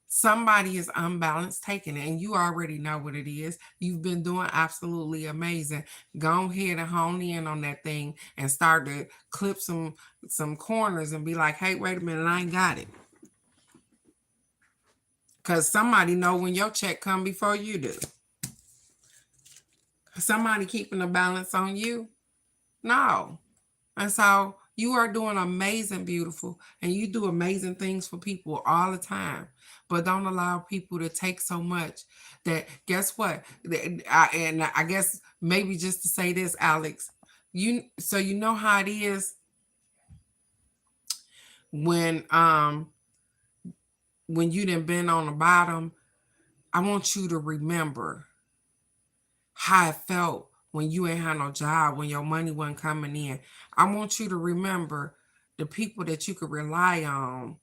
somebody is unbalanced taking it, and you already know what it is. You've been doing absolutely amazing. Go ahead and hone in on that thing and start to clip some corners and be like, hey, wait a minute, I ain't got it. Because somebody know when your check come before you do. Somebody keeping a balance on you? No. And so you are doing amazing, beautiful, and you do amazing things for people all the time. But don't allow people to take so much that, guess what? I guess maybe just to say this, Alex, you know how it is when you done been on the bottom. I want you to remember how it felt when you ain't had no job, when your money wasn't coming in. I want you to remember the people that you could rely on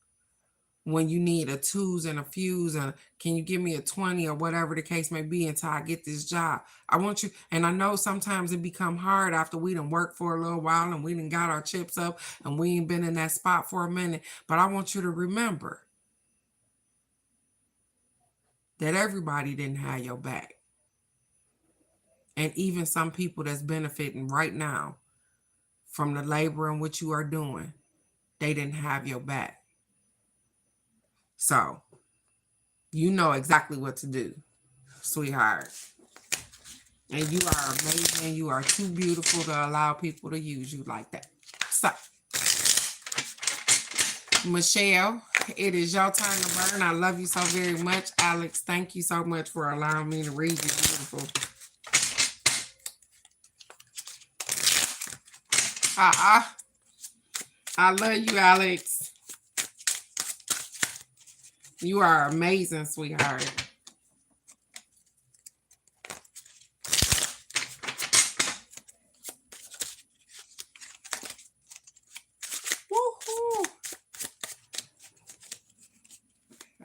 when you need a twos and a fuse, and can you give me a 20 or whatever the case may be until I get this job. I want you, and I know sometimes it become hard after we done worked for a little while and we done got our chips up and we ain't been in that spot for a minute, but I want you to remember that everybody didn't have your back. And even some people that's benefiting right now from the labor in which you are doing, they didn't have your back. So you know exactly what to do, sweetheart. And you are amazing. You are too beautiful to allow people to use you like that. So, Michelle, it is your turn to burn. I love you so very much. Alex, thank you so much for allowing me to read you, beautiful. I love you, Alex. You are amazing, sweetheart. Woohoo!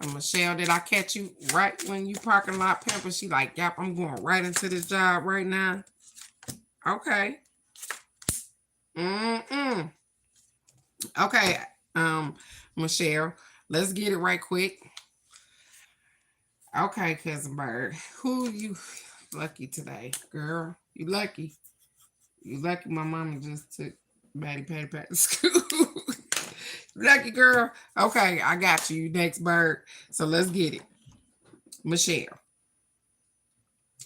And Michelle, did I catch you right when you parking lot pimping? She like, yep, I'm going right into this job right now. Okay. Mm-mm. Okay, Michelle, let's get it right quick. Okay, cousin Bird, who you lucky today, girl? You lucky. You lucky. My mama just took Batty Patty Pat to school. Lucky girl. Okay, I got you. Next Bird. So let's get it, Michelle.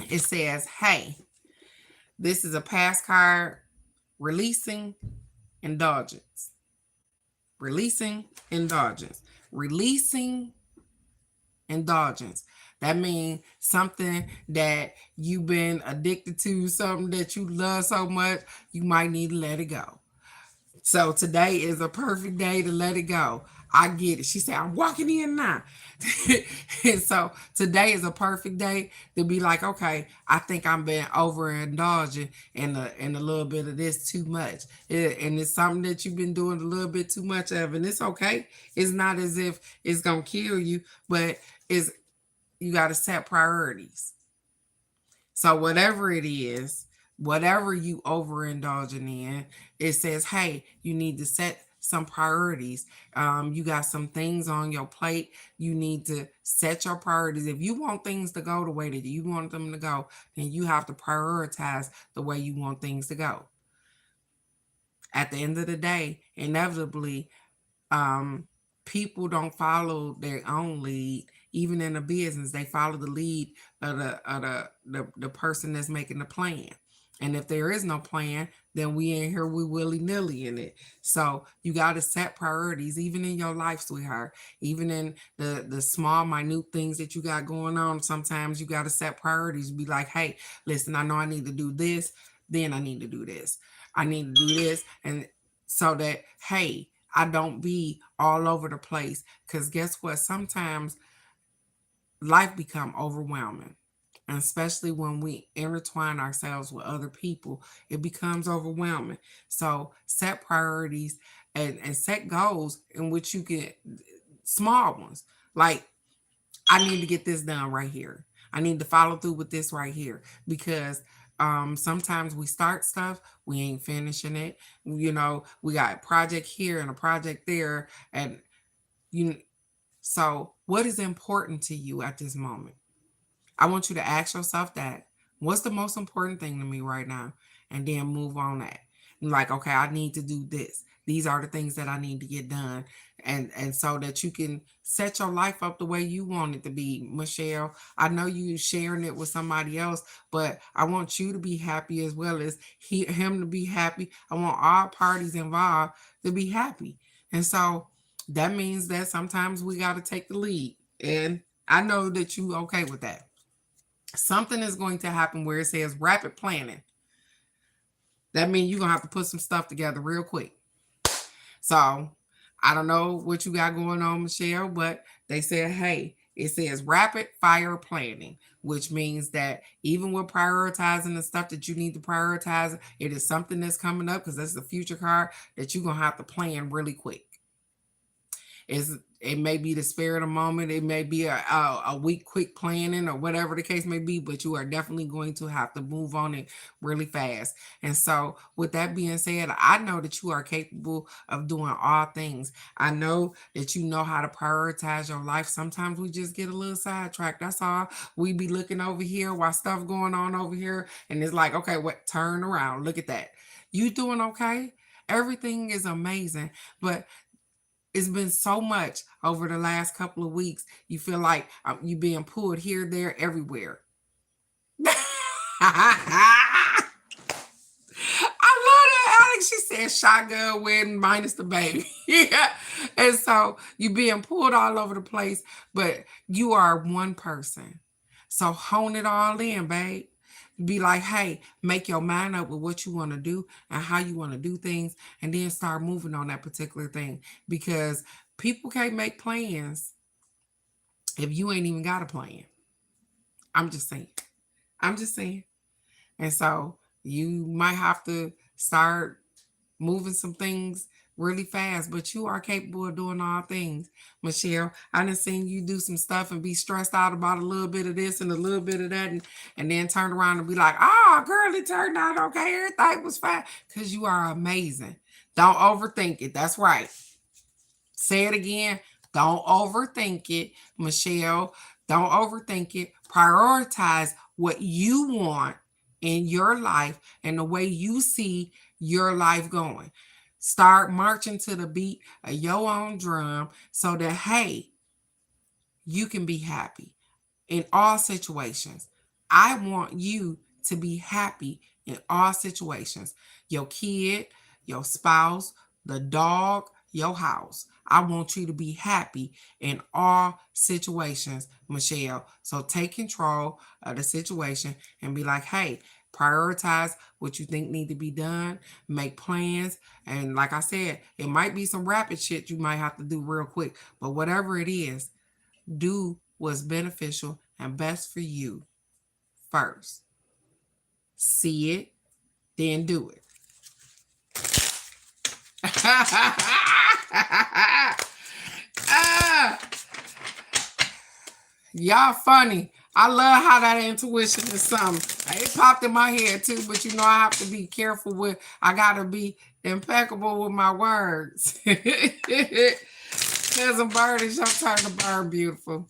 It says, "Hey, this is a pass card. Releasing indulgence. Releasing indulgence. Releasing indulgence. That means something that you've been addicted to, something that you love so much, you might need to let it go. So today is a perfect day to let it go. I get it." She said, "I'm walking in now." And so today is a perfect day to be like, okay, I think I'm being overindulgent in a little bit of this too much. And it's something that you've been doing a little bit too much of. And it's okay. It's not as if it's gonna kill you, but it's you gotta set priorities. So whatever it is, whatever you overindulging in, it says, hey, you need to set some priorities. You got some things on your plate. You need to set your priorities. If you want things to go the way that you want them to go, then you have to prioritize the way you want things to go. At the end of the day, inevitably, um, people don't follow their own lead. Even in a business, they follow the lead of the person that's making the plan. And if there is no plan, then we in here, we willy-nilly in it. So you got to set priorities, even in your life, sweetheart. Even in the small, minute things that you got going on. Sometimes you got to set priorities. Be like, hey, listen, I know I need to do this, then I need to do this. I need to do this. And so that, hey, I don't be all over the place. Because guess what? Sometimes life become overwhelming. And especially when we intertwine ourselves with other people, it becomes overwhelming. So set priorities and set goals in which you get small ones. Like, I need to get this done right here. I need to follow through with this right here because sometimes we start stuff, we ain't finishing it. We got a project here and a project there, and you. So, what is important to you at this moment? I want you to ask yourself that. What's the most important thing to me right now? And then move on that. Like, okay, I need to do this. These are the things that I need to get done. And so that you can set your life up the way you want it to be, Michelle. I know you sharing it with somebody else, but I want you to be happy as well as him to be happy. I want all parties involved to be happy. And so that means that sometimes we got to take the lead. And I know that you okay with that. Something is going to happen where it says rapid planning. That means you're going to have to put some stuff together real quick. So I don't know what you got going on, Michelle, but they said, hey, it says rapid fire planning, which means that even with prioritizing the stuff that you need to prioritize, it is something that's coming up because that's the future card that you're going to have to plan really quick. It may be the spare of the moment. It may be a week quick planning or whatever the case may be, but you are definitely going to have to move on it really fast. And so with that being said, I know that you are capable of doing all things. I know that you know how to prioritize your life. Sometimes we just get a little sidetracked. That's all. We be looking over here while stuff going on over here. And it's like, okay, what? Turn around. Look at that. You doing okay? Everything is amazing. But it's been so much over the last couple of weeks. You feel like you being pulled here, there, everywhere. I love that, Alex. She said shotgun wedding minus the baby. Yeah. And so you being pulled all over the place, but you are one person. So hone it all in, babe. Be like, hey, make your mind up with what you want to do and how you want to do things, and then start moving on that particular thing. Because people can't make plans if you ain't even got a plan. I'm just saying. I'm just saying. And so you might have to start moving some things really fast, but you are capable of doing all things, Michelle. I done seen you do some stuff and be stressed out about a little bit of this and a little bit of that, and then turn around and be like, oh, girl, it turned out okay. Everything was fine. Because you are amazing. Don't overthink it. That's right. Say it again. Don't overthink it, Michelle. Don't overthink it. Prioritize what you want in your life and the way you see your life going. Start marching to the beat of your own drum so that, hey, you can be happy in all situations. I want you to be happy in all situations. Your kid, your spouse, the dog, your house. I want you to be happy in all situations, Michelle. So take control of the situation and be like, hey, prioritize what you think need to be done, make plans. And like I said, it might be some rapid shit you might have to do real quick, but whatever it is, do what's beneficial and best for you first. See it, then do it. Y'all funny. I love how that intuition is something. It popped in my head too, but you know I have to be careful with, I gotta be impeccable with my words. Cousin Bird is your turn to burn beautiful.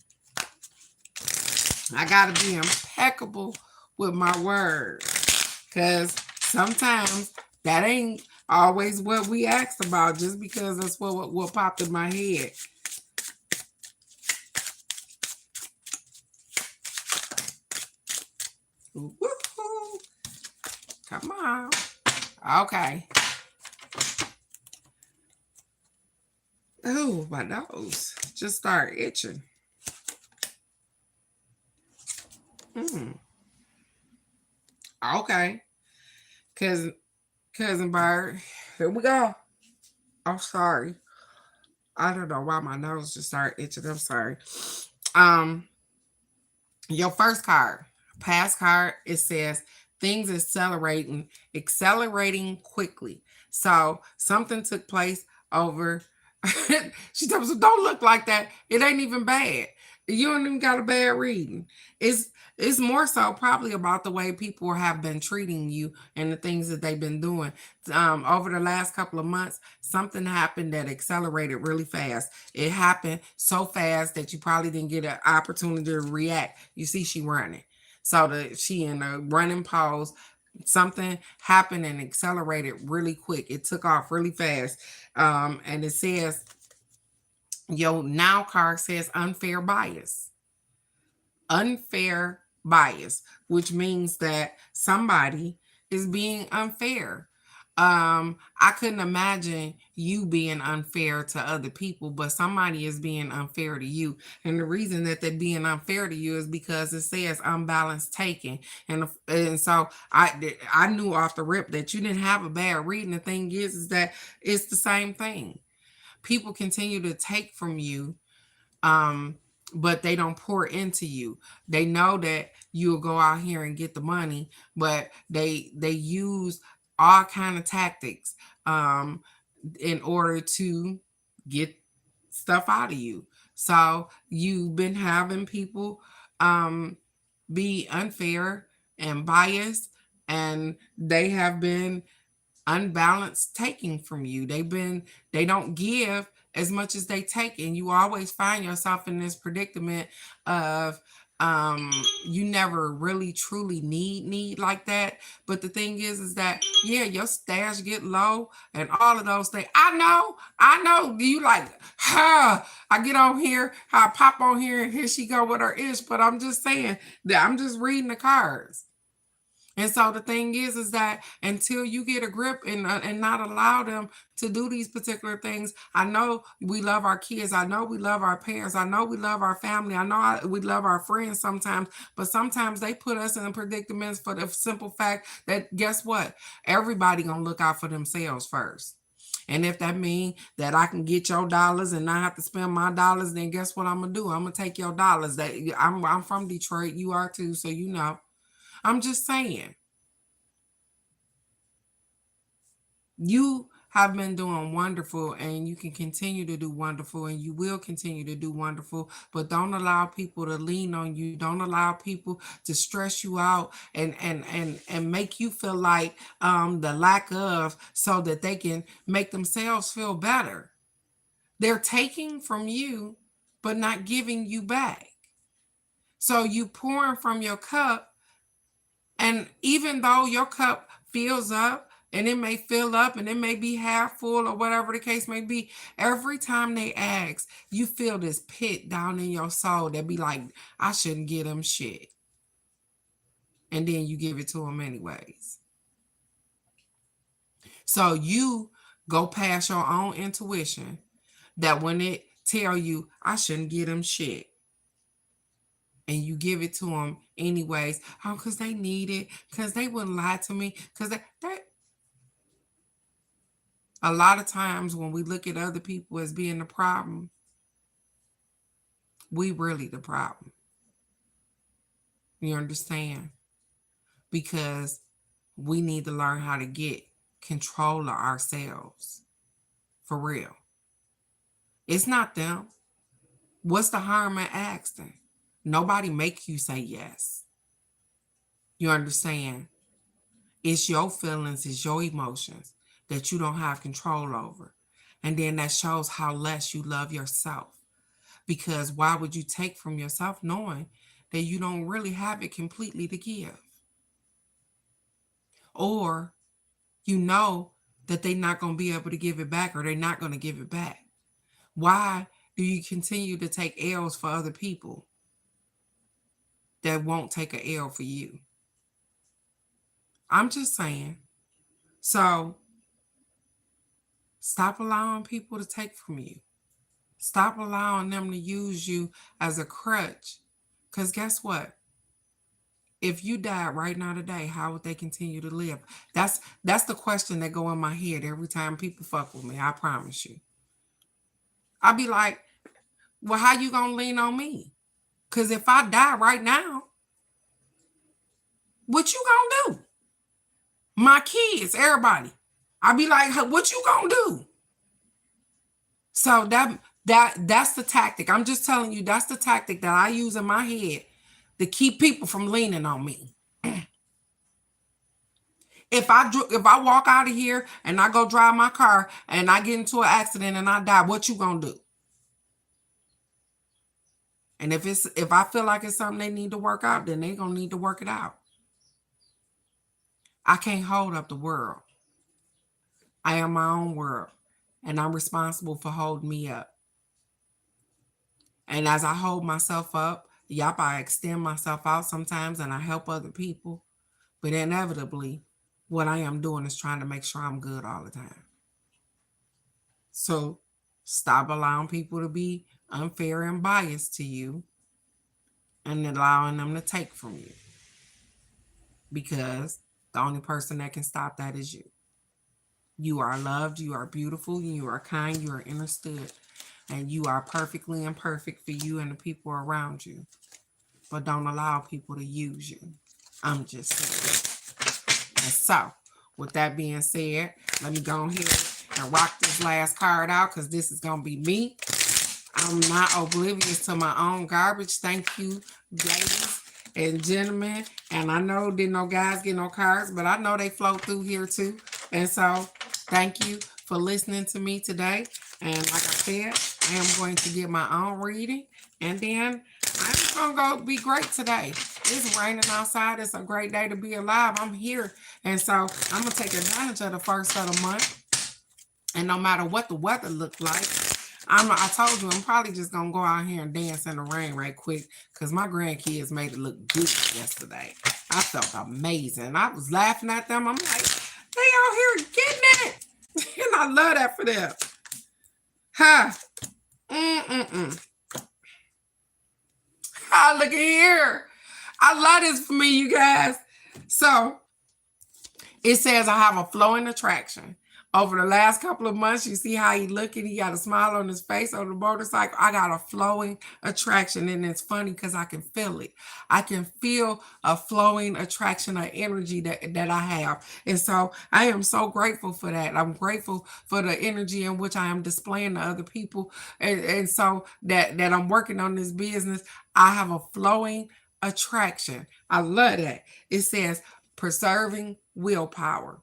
I gotta be impeccable with my words. Because sometimes that ain't always what we asked about, just because that's what popped in my head. Woo-hoo. Come on. Okay. Oh, my nose just started itching. Okay. Cousin Bird. Here we go. I'm sorry. I don't know why my nose just started itching. I'm sorry. Your first card, past card, it says things accelerating quickly. So something took place over. She tells me, don't look like that. It ain't even bad. You don't even got a bad reading. It's more so probably about the way people have been treating you and the things that they've been doing. Over the last couple of months, something happened that accelerated really fast. It happened so fast that you probably didn't get an opportunity to react. You see, she running. So she in a running pose. Something happened and accelerated really quick. It took off really fast. And it says, your now card says unfair bias. Unfair bias, which means that somebody is being unfair. I couldn't imagine you being unfair to other people, but somebody is being unfair to you. And the reason that they're being unfair to you is because it says unbalanced taking. And so I knew off the rip that you didn't have a bad reading. The thing is that it's the same thing. People continue to take from you, but they don't pour into you. They know that you'll go out here and get the money, but they use all kind of tactics in order to get stuff out of you. So you've been having people be unfair and biased, and they have been unbalanced taking from you. They don't give as much as they take, and you always find yourself in this predicament of you never really truly need like that. But the thing is that yeah, your stash get low and all of those things. I know you like, I get on here, I pop on here, and here she go with her ish. But I'm just saying that I'm just reading the cards. And so the thing is that until you get a grip and not allow them to do these particular things, I know we love our kids. I know we love our parents. I know we love our family. I know we love our friends sometimes, but sometimes they put us in predicaments for the simple fact that guess what? Everybody gonna look out for themselves first. And if that means that I can get your dollars and not have to spend my dollars, then guess what I'm gonna do? I'm gonna take your dollars. I'm from Detroit. You are too, so you know. I'm just saying. You have been doing wonderful, and you can continue to do wonderful, and you will continue to do wonderful. But don't allow people to lean on you. Don't allow people to stress you out and make you feel like the lack of, so that they can make themselves feel better. They're taking from you, but not giving you back. So you pouring from your cup, and even though your cup fills up, and it may fill up and it may be half full or whatever the case may be, every time they ask, you feel this pit down in your soul that be like, I shouldn't give them shit. And then you give it to them anyways. So you go past your own intuition that when it tell you, I shouldn't give them shit, and you give it to them anyways. Oh, because they need it, because they wouldn't lie to me, because they a lot of times when we look at other people as being the problem, we really the problem. You understand? Because we need to learn how to get control of ourselves. For real. It's not them. What's the harm in asking? Nobody make you say yes. You understand? It's your feelings, it's your emotions that you don't have control over. And then that shows how less you love yourself. Because why would you take from yourself knowing that you don't really have it completely to give? Or you know that they're not going to be able to give it back, or they're not going to give it back. Why do you continue to take L's for other people that won't take an L for you? I'm just saying. So stop allowing people to take from you. Stop allowing them to use you as a crutch. Because guess what? If you died right now today, how would they continue to live? That's the question that go in my head every time people fuck with me. I promise you. I'll be like, well, how you gonna lean on me? Because if I die right now, what you gonna do? My kids, everybody. I'll be like, what you gonna do? So that's the tactic. I'm just telling you, that's the tactic that I use in my head to keep people from leaning on me. If I walk out of here and I go drive my car and I get into an accident and I die, what you gonna do? And if I feel like it's something they need to work out, then they gonna need to work it out. I can't hold up the world. I am my own world, and I'm responsible for holding me up. And as I hold myself up, I extend myself out sometimes and I help other people. But inevitably, what I am doing is trying to make sure I'm good all the time. So stop allowing people to be unfair and biased to you and allowing them to take from you. Because the only person that can stop that is you. You are loved, you are beautiful, you are kind, you are understood, and you are perfectly imperfect for you and the people around you. But don't allow people to use you. I'm just saying. And so, with that being said, let me go ahead and rock this last card out, because this is going to be me. I'm not oblivious to my own garbage. Thank you, ladies and gentlemen. And I know didn't no guys get no cards, but I know they float through here too. And so, thank you for listening to me today. And like I said, I am going to get my own reading. And then I'm just going to go be great today. It's raining outside. It's a great day to be alive. I'm here. And so I'm going to take advantage of the first of the month. And no matter what the weather looked like, I told you I'm probably just going to go out here and dance in the rain right quick, because my grandkids made it look good yesterday. I felt amazing. I was laughing at them. I'm like, they out here getting it. And I love that for them. Huh. Ah, look at here. I love this for me, you guys. So it says I have a flowing attraction. over the last couple of months. You see how he looking? He got a smile on his face on the motorcycle. I got a flowing attraction, and it's funny because I can feel it. I can feel a flowing attraction of energy that I have. And so I am so grateful for that. I'm grateful for the energy in which I am displaying to other people. And so that I'm working on this business. I have a flowing attraction. I love that. It says preserving willpower.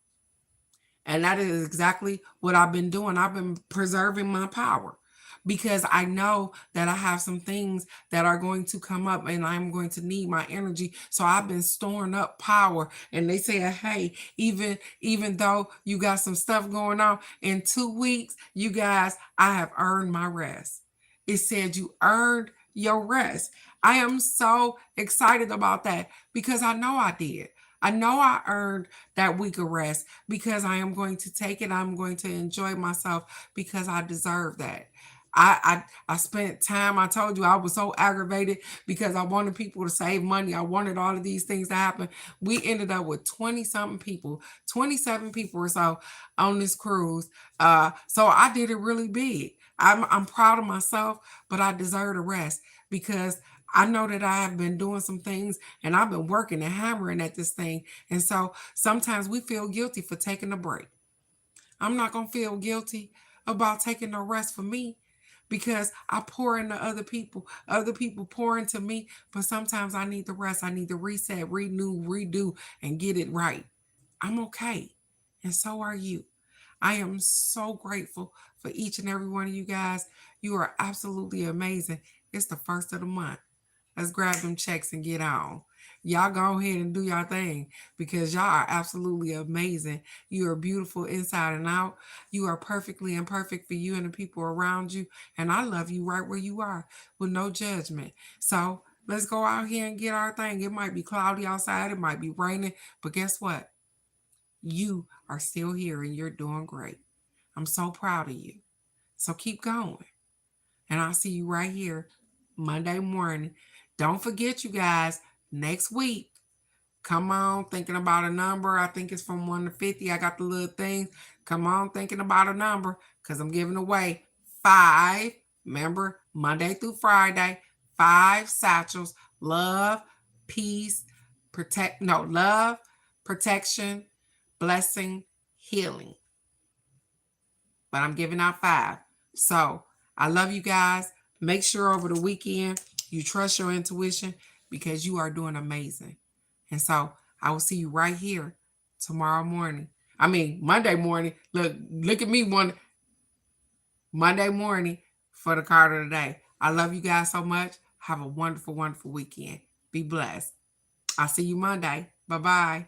And that is exactly what I've been doing. I've been preserving my power because I know that I have some things that are going to come up and I'm going to need my energy. So I've been storing up power. And they say, hey, even though you got some stuff going on, in 2 weeks, you guys, I have earned my rest. It said you earned your rest. I am so excited about that because I know I did. I know I earned that week of rest because I am going to take it. I'm going to enjoy myself because I deserve that. I spent time. I told you I was so aggravated because I wanted people to save money. I wanted all of these things to happen. We ended up with 20 something people, 27 people or so on this cruise. So I did it really big. I'm proud of myself, but I deserve a rest because I know that I have been doing some things and I've been working and hammering at this thing. And so sometimes we feel guilty for taking a break. I'm not going to feel guilty about taking a rest for me because I pour into other people pour into me. But sometimes I need the rest. I need to reset, renew, redo, and get it right. I'm okay. And so are you. I am so grateful for each and every one of you guys. You are absolutely amazing. It's the first of the month. Let's grab them checks and get on. Y'all go ahead and do your thing because y'all are absolutely amazing. You are beautiful inside and out. You are perfectly imperfect for you and the people around you. And I love you right where you are with no judgment. So let's go out here and get our thing. It might be cloudy outside, it might be raining, but guess what? You are still here and you're doing great. I'm so proud of you. So keep going. And I'll see you right here Monday morning. Don't forget, you guys, next week, come on, thinking about a number. I think it's from 1 to 50. I got the little thing. Come on, thinking about a number because I'm giving away 5. Remember, Monday through Friday, 5 satchels. Love, peace, love, protection, blessing, healing. But I'm giving out 5. So I love you guys. Make sure over the weekend you trust your intuition because you are doing amazing. And so I will see you right here tomorrow morning. Monday morning. Look at me Monday morning for the card of the day. I love you guys so much. Have a wonderful, wonderful weekend. Be blessed. I'll see you Monday. Bye-bye.